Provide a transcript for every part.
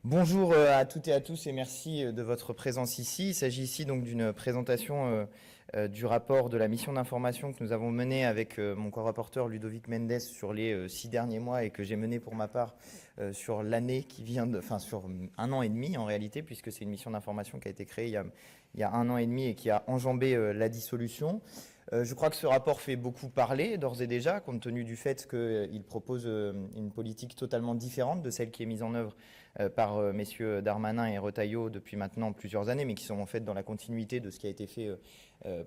Bonjour à toutes et à tous et merci de votre présence ici. Il s'agit ici donc d'une présentation du rapport de la mission d'information que nous avons menée avec mon co-rapporteur Ludovic Mendes sur les 6 derniers mois et que j'ai mené pour ma part sur l'année qui vient de, enfin sur un an et demi en réalité, puisque c'est une mission d'information qui a été créée il y a un an et demi et qui a enjambé la dissolution. Je crois que ce rapport fait beaucoup parler d'ores et déjà, compte tenu du fait qu'il propose une politique totalement différente de celle qui est mise en œuvre par messieurs Darmanin et Retailleau depuis maintenant plusieurs années, mais qui sont en fait dans la continuité de ce qui a été fait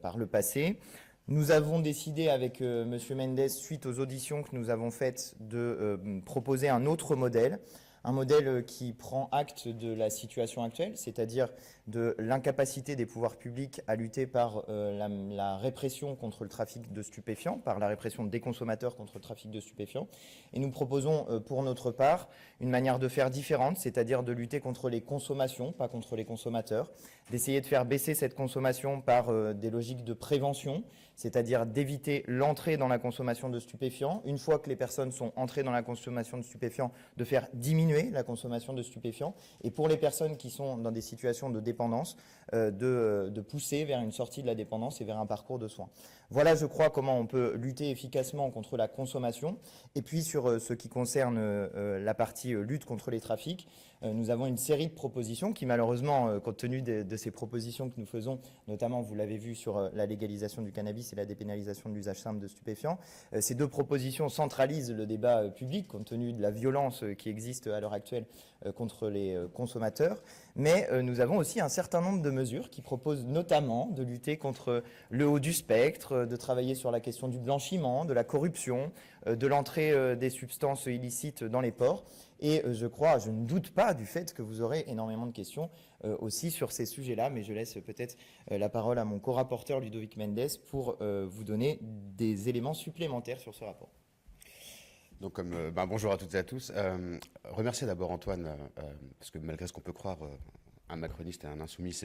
par le passé. Nous avons décidé avec monsieur Mendes, suite aux auditions que nous avons faites, de proposer un autre modèle. Un modèle qui prend acte de la situation actuelle, c'est-à-dire de l'incapacité des pouvoirs publics à lutter par la répression contre le trafic de stupéfiants, par la répression des consommateurs contre le trafic de stupéfiants. Et nous proposons pour notre part une manière de faire différente, c'est-à-dire de lutter contre les consommations, pas contre les consommateurs, d'essayer de faire baisser cette consommation par des logiques de prévention, c'est-à-dire d'éviter l'entrée dans la consommation de stupéfiants. Une fois que les personnes sont entrées dans la consommation de stupéfiants, de faire diminuer la consommation de stupéfiants. Et pour les personnes qui sont dans des situations de dépendance, de pousser vers une sortie de la dépendance et vers un parcours de soins. Voilà, je crois, comment on peut lutter efficacement contre la consommation. Et puis, sur ce qui concerne la partie lutte contre les trafics, nous avons une série de propositions qui, malheureusement, compte tenu de ces propositions que nous faisons, notamment, vous l'avez vu, sur la légalisation du cannabis et la dépénalisation de l'usage simple de stupéfiants, ces deux propositions centralisent le débat public, compte tenu de la violence qui existe à l'heure actuelle contre les consommateurs. Mais nous avons aussi un certain nombre de mesures qui proposent notamment de lutter contre le haut du spectre, de travailler sur la question du blanchiment, de la corruption, de l'entrée des substances illicites dans les ports. Et je ne doute pas du fait que vous aurez énormément de questions aussi sur ces sujets-là, mais je laisse peut-être la parole à mon co-rapporteur Ludovic Mendes pour vous donner des éléments supplémentaires sur ce rapport. Donc, bonjour à toutes et à tous. Remercier d'abord Antoine, parce que malgré ce qu'on peut croire, un macroniste et un insoumis,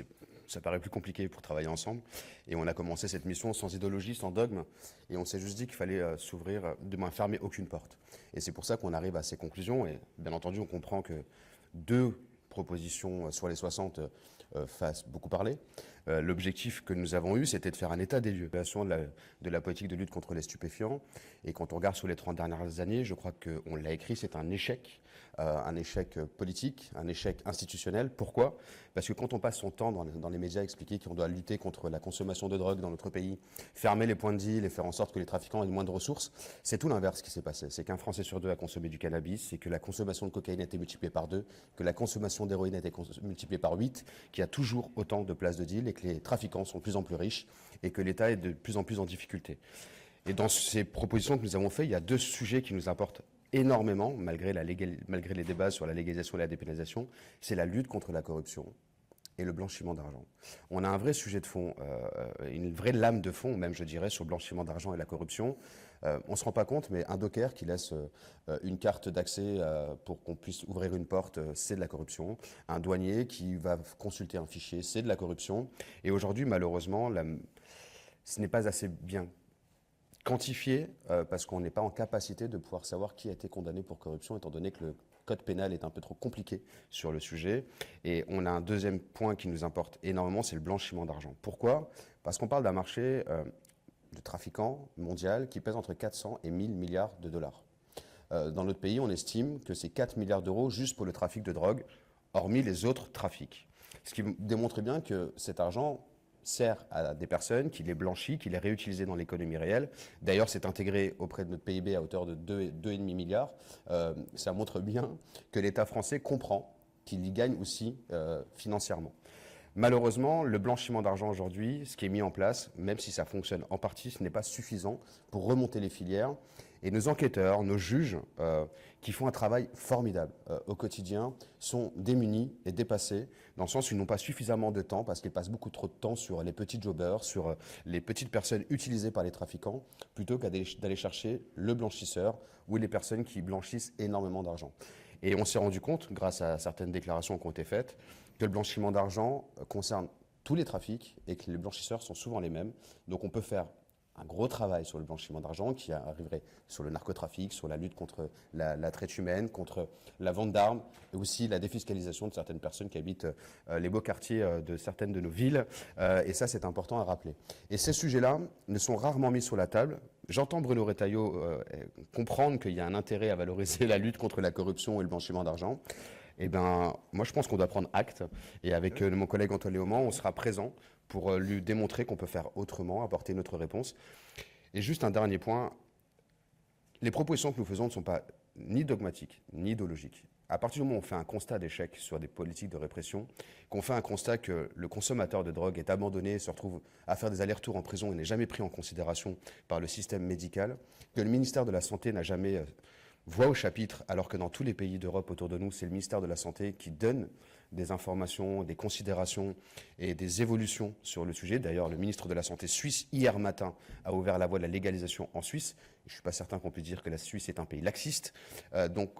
ça paraît plus compliqué pour travailler ensemble. Et on a commencé cette mission sans idéologie, sans dogme, et on s'est juste dit qu'il fallait s'ouvrir, de moins fermer aucune porte. Et c'est pour ça qu'on arrive à ces conclusions. Et bien entendu, on comprend que deux propositions sur les 60 fassent beaucoup parler. L'objectif que nous avons eu, c'était de faire un état des lieux de la politique de lutte contre les stupéfiants. Et quand on regarde sur les 30 dernières années, je crois qu'on l'a écrit, c'est un échec politique, un échec institutionnel. Pourquoi ? Parce que quand on passe son temps dans les médias à expliquer qu'on doit lutter contre la consommation de drogue dans notre pays, fermer les points de deal et faire en sorte que les trafiquants aient moins de ressources, c'est tout l'inverse qui s'est passé. C'est qu'un Français sur deux a consommé du cannabis, c'est que la consommation de cocaïne a été multipliée par 2, que la consommation d'héroïne a été multipliée par 8, qu'il y a toujours autant de places de deal et que les trafiquants sont de plus en plus riches et que l'État est de plus en plus en difficulté. Et dans ces propositions que nous avons faites, il y a deux sujets qui nous importent énormément, malgré les débats sur la légalisation et la dépénalisation, c'est la lutte contre la corruption et le blanchiment d'argent. On a un vrai sujet de fond, une vraie lame de fond, même je dirais, sur le blanchiment d'argent et la corruption. On ne se rend pas compte, mais un docker qui laisse une carte d'accès pour qu'on puisse ouvrir une porte, c'est de la corruption. Un douanier qui va consulter un fichier, c'est de la corruption. Et aujourd'hui, malheureusement, ce n'est pas assez bien quantifié parce qu'on n'est pas en capacité de pouvoir savoir qui a été condamné pour corruption, étant donné que le code pénal est un peu trop compliqué sur le sujet. Et on a un deuxième point qui nous importe énormément, c'est le blanchiment d'argent. Pourquoi ? Parce qu'on parle d'un marché de trafiquants mondial qui pèse entre 400 et 1000 milliards de dollars. Dans notre pays, on estime que c'est 4 milliards d'euros juste pour le trafic de drogue, hormis les autres trafics. Ce qui démontre bien que cet argent sert à des personnes, qui les blanchit, qui les réutilise dans l'économie réelle. D'ailleurs, c'est intégré auprès de notre PIB à hauteur de 2,5 milliards. Ça montre bien que l'État français comprend qu'il y gagne aussi financièrement. Malheureusement, le blanchiment d'argent aujourd'hui, ce qui est mis en place, même si ça fonctionne en partie, ce n'est pas suffisant pour remonter les filières. Et nos enquêteurs, nos juges, qui font un travail formidable au quotidien, sont démunis et dépassés, dans le sens où ils n'ont pas suffisamment de temps, parce qu'ils passent beaucoup trop de temps sur les petits jobbers, sur les petites personnes utilisées par les trafiquants, plutôt d'aller chercher le blanchisseur ou les personnes qui blanchissent énormément d'argent. Et on s'est rendu compte, grâce à certaines déclarations qui ont été faites, que le blanchiment d'argent concerne tous les trafics et que les blanchisseurs sont souvent les mêmes. Donc on peut faire un gros travail sur le blanchiment d'argent qui arriverait sur le narcotrafic, sur la lutte contre la traite humaine, contre la vente d'armes et aussi la défiscalisation de certaines personnes qui habitent les beaux quartiers de certaines de nos villes. Et ça, c'est important à rappeler. Et ces sujets-là ne sont rarement mis sur la table. J'entends Bruno Retailleau comprendre qu'il y a un intérêt à valoriser la lutte contre la corruption et le blanchiment d'argent. Eh bien, moi, je pense qu'on doit prendre acte. Et avec mon collègue Antoine Léaumont, on sera présent pour lui démontrer qu'on peut faire autrement, apporter notre réponse. Et juste un dernier point, les propositions que nous faisons ne sont pas ni dogmatiques, ni idéologiques. À partir du moment où on fait un constat d'échec sur des politiques de répression, qu'on fait un constat que le consommateur de drogue est abandonné, se retrouve à faire des allers-retours en prison et n'est jamais pris en considération par le système médical, que le ministère de la Santé n'a jamais voix au chapitre, alors que dans tous les pays d'Europe autour de nous, c'est le ministère de la Santé qui donne des informations, des considérations et des évolutions sur le sujet. D'ailleurs, le ministre de la Santé suisse, hier matin, a ouvert la voie de la légalisation en Suisse. Je ne suis pas certain qu'on puisse dire que la Suisse est un pays laxiste. Donc,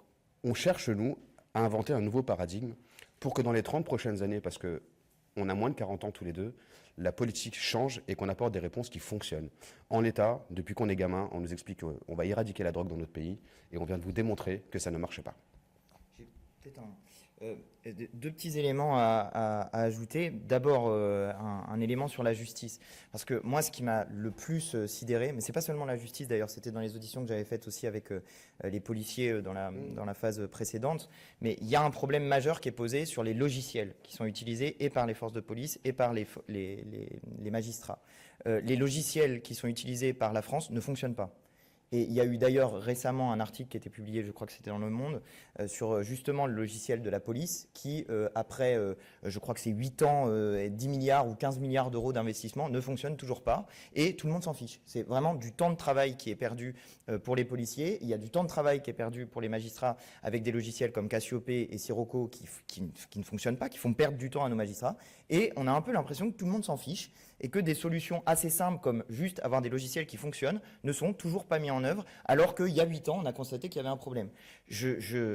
on cherche, nous, à inventer un nouveau paradigme pour que dans les 30 prochaines années, parce qu'on a moins de 40 ans tous les deux, la politique change et qu'on apporte des réponses qui fonctionnent. En l'état, depuis qu'on est gamin, on nous explique qu'on va éradiquer la drogue dans notre pays et on vient de vous démontrer que ça ne marche pas. J'ai peut-être deux petits éléments à ajouter. D'abord, un élément sur la justice. Parce que moi, ce qui m'a le plus sidéré, mais ce n'est pas seulement la justice d'ailleurs, c'était dans les auditions que j'avais faites aussi avec les policiers dans la phase précédente, mais il y a un problème majeur qui est posé sur les logiciels qui sont utilisés et par les forces de police et par les magistrats. Les logiciels qui sont utilisés par la France ne fonctionnent pas. Et il y a eu d'ailleurs récemment un article qui a été publié, je crois que c'était dans Le Monde, sur justement le logiciel de la police qui, après, je crois que c'est 8 ans, 10 milliards ou 15 milliards d'euros d'investissement, ne fonctionne toujours pas. Et tout le monde s'en fiche. C'est vraiment du temps de travail qui est perdu pour les policiers. Il y a du temps de travail qui est perdu pour les magistrats avec des logiciels comme Cassiopée et Sirocco qui ne fonctionnent pas, qui font perdre du temps à nos magistrats. Et on a un peu l'impression que tout le monde s'en fiche et que des solutions assez simples comme juste avoir des logiciels qui fonctionnent ne sont toujours pas mis en œuvre, alors qu'il y a 8 ans, on a constaté qu'il y avait un problème.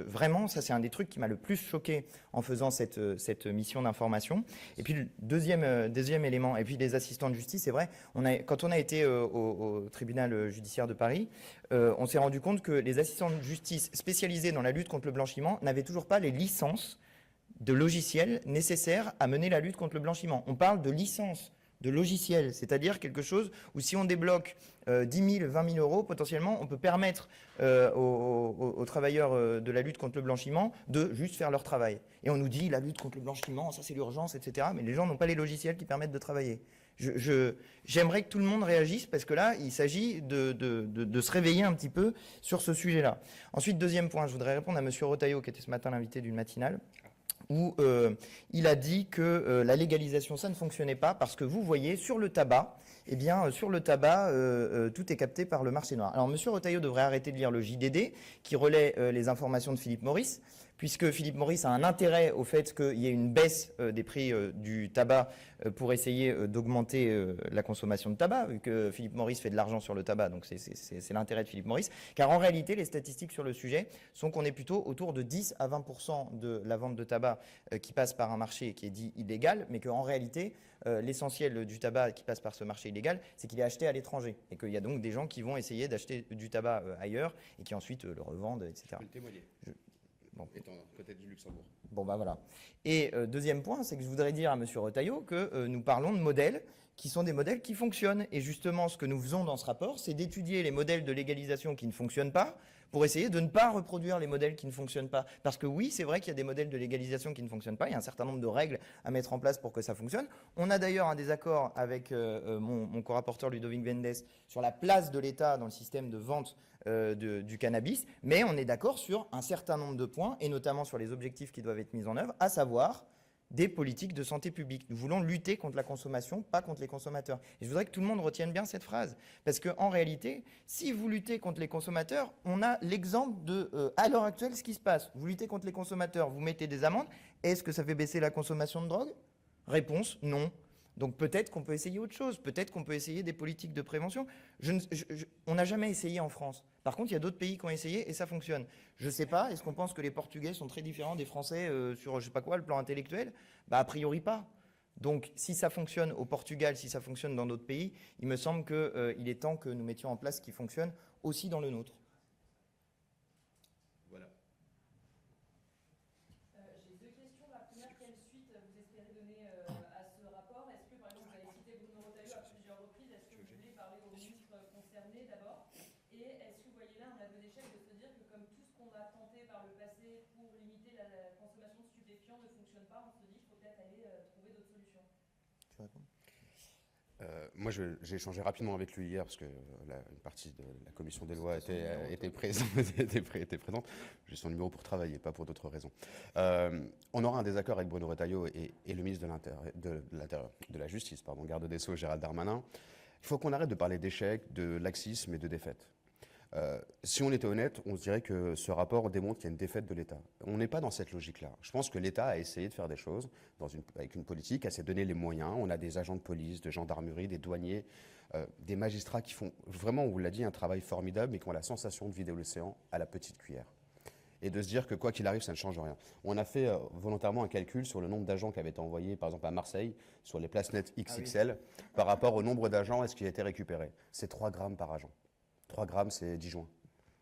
Vraiment, ça c'est un des trucs qui m'a le plus choqué en faisant cette mission d'information. Et puis le deuxième élément, et puis les assistants de justice, c'est vrai, quand on a été au tribunal judiciaire de Paris, on s'est rendu compte que les assistants de justice spécialisés dans la lutte contre le blanchiment n'avaient toujours pas les licences de logiciels nécessaires à mener la lutte contre le blanchiment. On parle de licence de logiciel, c'est-à-dire quelque chose où si on débloque 10 000, 20 000 euros, potentiellement, on peut permettre aux travailleurs de la lutte contre le blanchiment de juste faire leur travail. Et on nous dit, la lutte contre le blanchiment, ça c'est l'urgence, etc. Mais les gens n'ont pas les logiciels qui permettent de travailler. J'aimerais que tout le monde réagisse parce que là, il s'agit de se réveiller un petit peu sur ce sujet-là. Ensuite, deuxième point, je voudrais répondre à M. Retailleau, qui était ce matin l'invité d'une matinale, où il a dit que la légalisation, ça ne fonctionnait pas parce que vous voyez, sur le tabac, eh bien, sur le tabac, tout est capté par le marché noir. Alors, M. Retailleau devrait arrêter de lire le JDD, qui relaie les informations de Philip Morris, puisque Philip Morris a un intérêt au fait qu'il y ait une baisse des prix du tabac pour essayer d'augmenter la consommation de tabac, vu que Philip Morris fait de l'argent sur le tabac, donc c'est l'intérêt de Philip Morris. Car en réalité, les statistiques sur le sujet sont qu'on est plutôt autour de 10 à 20% de la vente de tabac qui passe par un marché qui est dit illégal, mais qu'en réalité, l'essentiel du tabac qui passe par ce marché illégal, c'est qu'il est acheté à l'étranger. Et qu'il y a donc des gens qui vont essayer d'acheter du tabac ailleurs et qui ensuite le revendent, etc. Je peux le témoigner. Bon. Étant peut-être du Luxembourg. Bon, bah voilà. Et deuxième point, c'est que je voudrais dire à M. Retailleau que nous parlons de modèles qui sont des modèles qui fonctionnent. Et justement, ce que nous faisons dans ce rapport, c'est d'étudier les modèles de légalisation qui ne fonctionnent pas pour essayer de ne pas reproduire les modèles qui ne fonctionnent pas. Parce que oui, c'est vrai qu'il y a des modèles de légalisation qui ne fonctionnent pas. Il y a un certain nombre de règles à mettre en place pour que ça fonctionne. On a d'ailleurs un désaccord avec mon co-rapporteur Ludovic Mendes sur la place de l'État dans le système de vente du cannabis. Mais on est d'accord sur un certain nombre de points, et notamment sur les objectifs qui doivent être mis en œuvre, à savoir des politiques de santé publique. Nous voulons lutter contre la consommation, pas contre les consommateurs. Et je voudrais que tout le monde retienne bien cette phrase. Parce qu'en réalité, si vous luttez contre les consommateurs, on a l'exemple de, à l'heure actuelle, ce qui se passe. Vous luttez contre les consommateurs, vous mettez des amendes. Est-ce que ça fait baisser la consommation de drogue? Réponse, non. Donc peut-être qu'on peut essayer autre chose, peut-être qu'on peut essayer des politiques de prévention. On n'a jamais essayé en France. Par contre, il y a d'autres pays qui ont essayé et ça fonctionne. Je ne sais pas, est-ce qu'on pense que les Portugais sont très différents des Français sur, je ne sais pas quoi, le plan intellectuel? Bah, a priori pas. Donc, si ça fonctionne au Portugal, si ça fonctionne dans d'autres pays, il me semble qu'il est temps que nous mettions en place ce qui fonctionne aussi dans le nôtre. Voilà. J'ai deux questions. La première, quelle suite vous espérez donner à ce rapport? Est-ce que, par exemple, vous avez cité Bruno Retailleau à plusieurs reprises, est-ce que vous voulez parler aux ministres concernés d'abord? Et est-ce que vous voyez là un aveu d'échec de se dire que comme tout ce qu'on a tenté par le passé pour limiter la consommation de stupéfiants ne fonctionne pas, on se dit qu'il faut peut-être aller trouver d'autres solutions? Tu réponds ? Moi, j'ai échangé rapidement avec lui hier parce que une partie de la commission des lois était présente. J'ai son numéro pour travailler, pas pour d'autres raisons. On aura un désaccord avec Bruno Retailleau et le ministre de la Justice, garde des Sceaux, Gérald Darmanin. Il faut qu'on arrête de parler d'échec, de laxisme et de défaite. Si on était honnête, on se dirait que ce rapport démontre qu'il y a une défaite de l'État. On n'est pas dans cette logique-là. Je pense que l'État a essayé de faire des choses avec une politique, a s'est donné les moyens. On a des agents de police, de gendarmerie, des douaniers, des magistrats qui font vraiment, on vous l'a dit, un travail formidable, mais qui ont la sensation de vider l'océan à la petite cuillère. Et de se dire que quoi qu'il arrive, ça ne change rien. On a fait volontairement un calcul sur le nombre d'agents qui avaient été envoyés, par exemple à Marseille, sur les places nettes XXL, par rapport au nombre d'agents et ce qui a été récupéré. C'est 3 grammes par agent. 3 grammes, c'est 10 joints.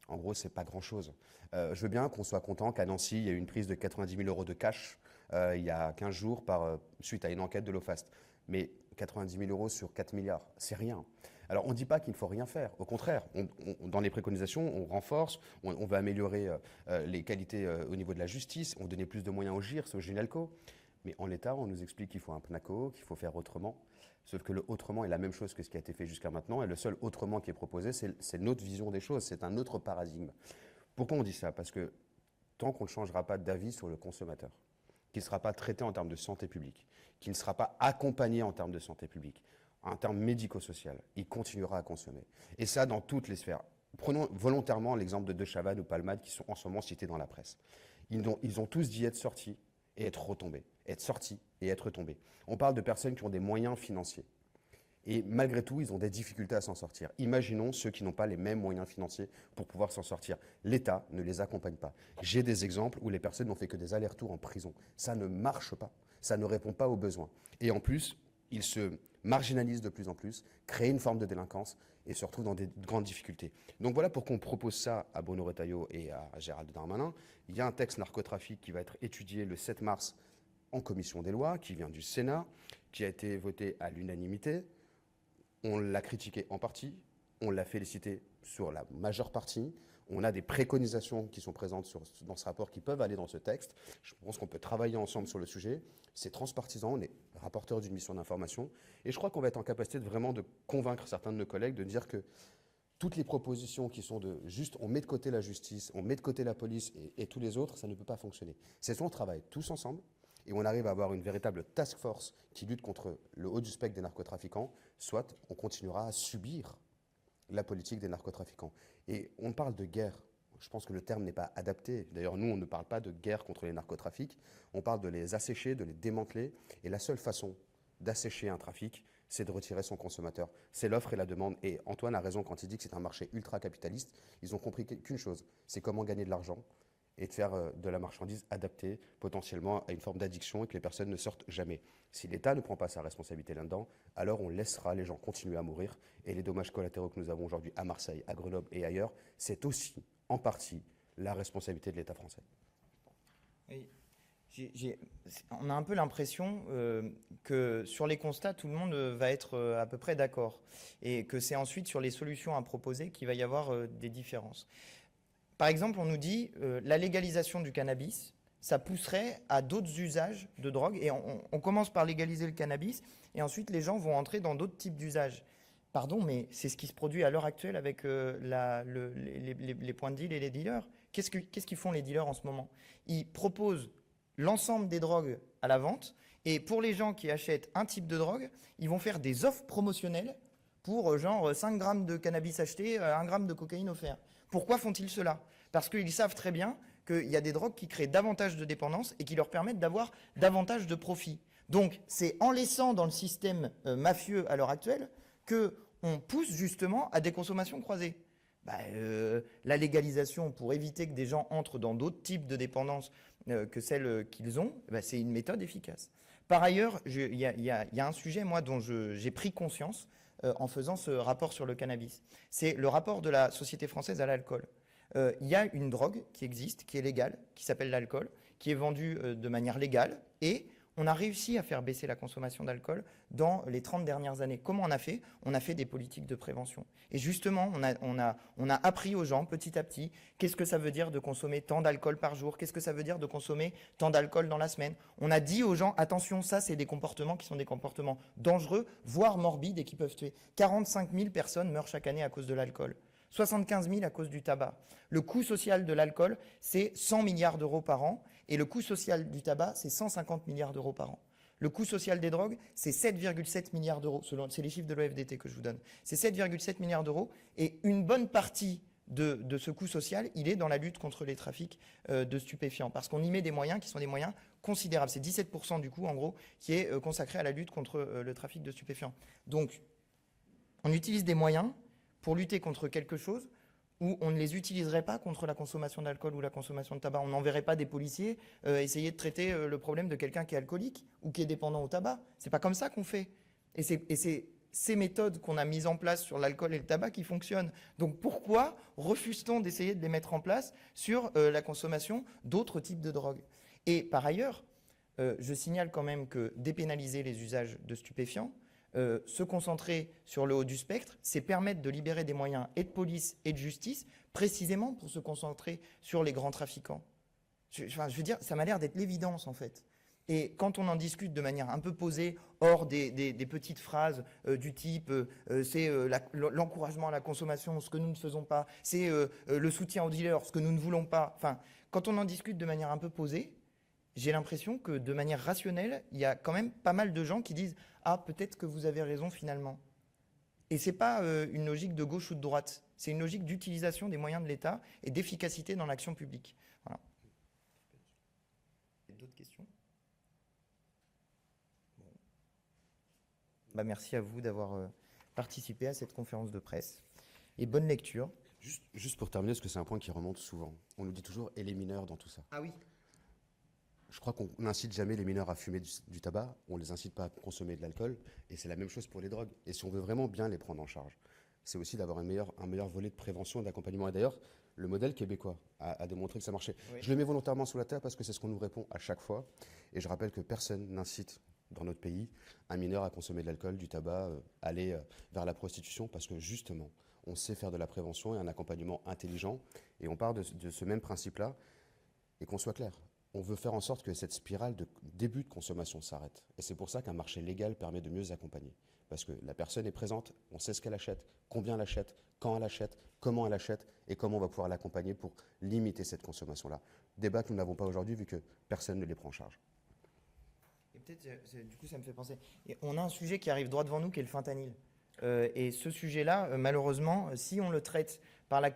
En gros, c'est pas grand-chose. Je veux bien qu'on soit content qu'à Nancy, il y ait eu une prise de 90 000 euros de cash il y a 15 jours suite à une enquête de l'OFAST. Mais 90 000 euros sur 4 milliards, c'est rien. Alors, on ne dit pas qu'il ne faut rien faire. Au contraire, dans les préconisations, on renforce, on va améliorer les qualités au niveau de la justice, on donner plus de moyens au GIRS, au GINALCO. Mais en l'état, on nous explique qu'il faut un PNACO, qu'il faut faire autrement. Sauf que le autrement est la même chose que ce qui a été fait jusqu'à maintenant. Et le seul autrement qui est proposé, c'est notre vision des choses. C'est un autre paradigme. Pourquoi on dit ça? Parce que tant qu'on ne changera pas d'avis sur le consommateur, qui ne sera pas traité en termes de santé publique, qui ne sera pas accompagné en termes de santé publique, en termes médico-social, il continuera à consommer. Et ça, dans toutes les sphères. Prenons volontairement l'exemple de De Chavannes ou Palmade qui sont en ce moment cités dans la presse. Ils ont tous dit être sortis et être retombés. Être sortis et être tombés. On parle de personnes qui ont des moyens financiers. Et malgré tout, ils ont des difficultés à s'en sortir. Imaginons ceux qui n'ont pas les mêmes moyens financiers pour pouvoir s'en sortir. L'État ne les accompagne pas. J'ai des exemples où les personnes n'ont fait que des allers-retours en prison. Ça ne marche pas. Ça ne répond pas aux besoins. Et en plus, ils se marginalisent de plus en plus, créent une forme de délinquance et se retrouvent dans des grandes difficultés. Donc voilà pourquoi on propose ça à Bruno Retailleau et à Gérald Darmanin. Il y a un texte narcotrafic qui va être étudié le 7 mars en commission des lois, qui vient du Sénat, qui a été voté à l'unanimité. On l'a critiqué en partie, on l'a félicité sur la majeure partie. On a des préconisations qui sont présentes dans ce rapport qui peuvent aller dans ce texte. Je pense qu'on peut travailler ensemble sur le sujet. C'est transpartisan, on est rapporteur d'une mission d'information. Et je crois qu'on va être en capacité vraiment de convaincre certains de nos collègues de dire que toutes les propositions qui sont de juste, on met de côté la justice, on met de côté la police et tous les autres, ça ne peut pas fonctionner. C'est soit on travaille tous ensemble, et on arrive à avoir une véritable task force qui lutte contre le haut du spectre des narcotrafiquants, soit on continuera à subir la politique des narcotrafiquants. Et on parle de guerre. Je pense que le terme n'est pas adapté. D'ailleurs, nous, on ne parle pas de guerre contre les narcotrafics. On parle de les assécher, de les démanteler. Et la seule façon d'assécher un trafic, c'est de retirer son consommateur. C'est l'offre et la demande. Et Antoine a raison quand il dit que c'est un marché ultra-capitaliste. Ils ont compris qu'une chose, c'est comment gagner de l'argent et de faire de la marchandise adaptée potentiellement à une forme d'addiction et que les personnes ne sortent jamais. Si l'État ne prend pas sa responsabilité là-dedans, alors on laissera les gens continuer à mourir. Et les dommages collatéraux que nous avons aujourd'hui à Marseille, à Grenoble et ailleurs, c'est aussi, en partie, la responsabilité de l'État français. Oui. On a un peu l'impression que sur les constats, tout le monde va être à peu près d'accord. Et que c'est ensuite sur les solutions à proposer qu'il va y avoir des différences. Par exemple, on nous dit la légalisation du cannabis, ça pousserait à d'autres usages de drogue. Et on commence par légaliser le cannabis et ensuite les gens vont entrer dans d'autres types d'usages. Pardon, mais c'est ce qui se produit à l'heure actuelle avec les points de deal et les dealers. Qu'est-ce qu'ils font les dealers en ce moment? Ils proposent l'ensemble des drogues à la vente et pour les gens qui achètent un type de drogue, ils vont faire des offres promotionnelles pour genre 5 grammes de cannabis acheté, 1 gramme de cocaïne offert. Pourquoi font-ils cela? Parce qu'ils savent très bien qu'il y a des drogues qui créent davantage de dépendance et qui leur permettent d'avoir davantage de profit. Donc, c'est en laissant dans le système mafieux à l'heure actuelle qu'on pousse justement à des consommations croisées. La légalisation pour éviter que des gens entrent dans d'autres types de dépendance que celle qu'ils ont, c'est une méthode efficace. Par ailleurs, il y a un sujet, moi, dont j'ai pris conscience en faisant ce rapport sur le cannabis. C'est le rapport de la Société française à l'alcool. Il y a une drogue qui existe, qui est légale, qui s'appelle l'alcool, qui est vendue de manière légale, et on a réussi à faire baisser la consommation d'alcool dans les 30 dernières années. Comment on a fait? On a fait des politiques de prévention. Et justement, on a appris aux gens petit à petit qu'est-ce que ça veut dire de consommer tant d'alcool par jour, qu'est-ce que ça veut dire de consommer tant d'alcool dans la semaine. On a dit aux gens, attention, ça c'est des comportements qui sont des comportements dangereux, voire morbides et qui peuvent tuer. 45 000 personnes meurent chaque année à cause de l'alcool. 75 000 à cause du tabac. Le coût social de l'alcool, c'est 100 milliards d'euros par an, et le coût social du tabac, c'est 150 milliards d'euros par an. Le coût social des drogues, c'est 7,7 milliards d'euros, c'est les chiffres de l'OFDT que je vous donne. C'est 7,7 milliards d'euros, et une bonne partie de ce coût social, il est dans la lutte contre les trafics de stupéfiants, parce qu'on y met des moyens qui sont des moyens considérables. C'est 17% du coût, en gros, qui est consacré à la lutte contre le trafic de stupéfiants. Donc, on utilise des moyens pour lutter contre quelque chose où on ne les utiliserait pas contre la consommation d'alcool ou la consommation de tabac. On n'enverrait pas des policiers essayer de traiter le problème de quelqu'un qui est alcoolique ou qui est dépendant au tabac. C'est pas comme ça qu'on fait. Et c'est ces méthodes qu'on a mises en place sur l'alcool et le tabac qui fonctionnent. Donc pourquoi refuse-t-on d'essayer de les mettre en place sur la consommation d'autres types de drogues? Et par ailleurs, je signale quand même que dépénaliser les usages de stupéfiants, se concentrer sur le haut du spectre, c'est permettre de libérer des moyens et de police et de justice, précisément pour se concentrer sur les grands trafiquants. Je veux dire, ça m'a l'air d'être l'évidence en fait. Et quand on en discute de manière un peu posée, hors des petites phrases du type c'est l'encouragement à la consommation, ce que nous ne faisons pas, c'est le soutien aux dealers, ce que nous ne voulons pas. Enfin, quand on en discute de manière un peu posée, j'ai l'impression que de manière rationnelle, il y a quand même pas mal de gens qui disent « Ah, peut-être que vous avez raison finalement ». Et ce n'est pas une logique de gauche ou de droite, c'est une logique d'utilisation des moyens de l'État et d'efficacité dans l'action publique. Voilà. D'autres questions? Bon. Merci à vous d'avoir participé à cette conférence de presse. Et bonne lecture. Juste pour terminer, parce que c'est un point qui remonte souvent. On nous dit toujours « et les mineurs dans tout ça ». Ah oui. Je crois qu'on n'incite jamais les mineurs à fumer du tabac, on ne les incite pas à consommer de l'alcool, et c'est la même chose pour les drogues. Et si on veut vraiment bien les prendre en charge, c'est aussi d'avoir un meilleur volet de prévention et d'accompagnement. Et d'ailleurs, le modèle québécois a démontré que ça marchait. Oui. Je le mets volontairement sous la table parce que c'est ce qu'on nous répond à chaque fois. Et je rappelle que personne n'incite dans notre pays un mineur à consommer de l'alcool, du tabac, aller vers la prostitution, parce que justement, on sait faire de la prévention et un accompagnement intelligent. Et on part de ce même principe-là, et qu'on soit clair. On veut faire en sorte que cette spirale de début de consommation s'arrête. Et c'est pour ça qu'un marché légal permet de mieux accompagner. Parce que la personne est présente, on sait ce qu'elle achète, combien elle achète, quand elle achète, comment elle achète et comment on va pouvoir l'accompagner pour limiter cette consommation-là. Débat que nous n'avons pas aujourd'hui vu que personne ne les prend en charge. Et peut-être, du coup, ça me fait penser. Et on a un sujet qui arrive droit devant nous qui est le fentanyl. Et ce sujet-là, malheureusement, si on le traite par la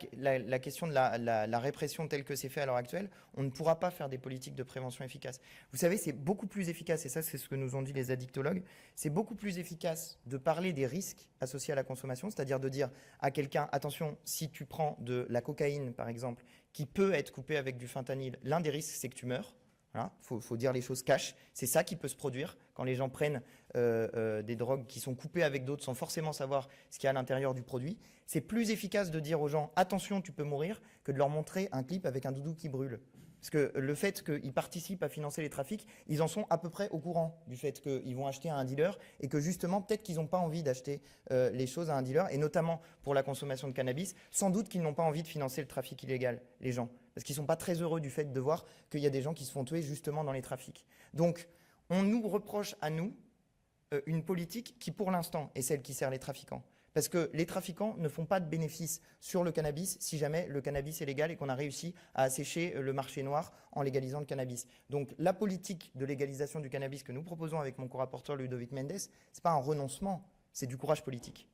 question de la répression telle que c'est fait à l'heure actuelle, on ne pourra pas faire des politiques de prévention efficaces. Vous savez, c'est beaucoup plus efficace, et ça c'est ce que nous ont dit les addictologues, c'est beaucoup plus efficace de parler des risques associés à la consommation, c'est-à-dire de dire à quelqu'un, attention, si tu prends de la cocaïne par exemple, qui peut être coupée avec du fentanyl, l'un des risques c'est que tu meurs. Voilà, faut dire les choses cash. C'est ça qui peut se produire quand les gens prennent des drogues qui sont coupées avec d'autres sans forcément savoir ce qu'il y a à l'intérieur du produit. C'est plus efficace de dire aux gens « attention, tu peux mourir » que de leur montrer un clip avec un doudou qui brûle. Parce que le fait qu'ils participent à financer les trafics, ils en sont à peu près au courant du fait qu'ils vont acheter à un dealer et que justement, peut-être qu'ils n'ont pas envie d'acheter les choses à un dealer, et notamment pour la consommation de cannabis, sans doute qu'ils n'ont pas envie de financer le trafic illégal, les gens. Parce qu'ils ne sont pas très heureux du fait de voir qu'il y a des gens qui se font tuer justement dans les trafics. Donc, on nous reproche à nous une politique qui, pour l'instant, est celle qui sert les trafiquants. Parce que les trafiquants ne font pas de bénéfices sur le cannabis si jamais le cannabis est légal et qu'on a réussi à assécher le marché noir en légalisant le cannabis. Donc la politique de légalisation du cannabis que nous proposons avec mon co-rapporteur Ludovic Mendes, ce n'est pas un renoncement, c'est du courage politique.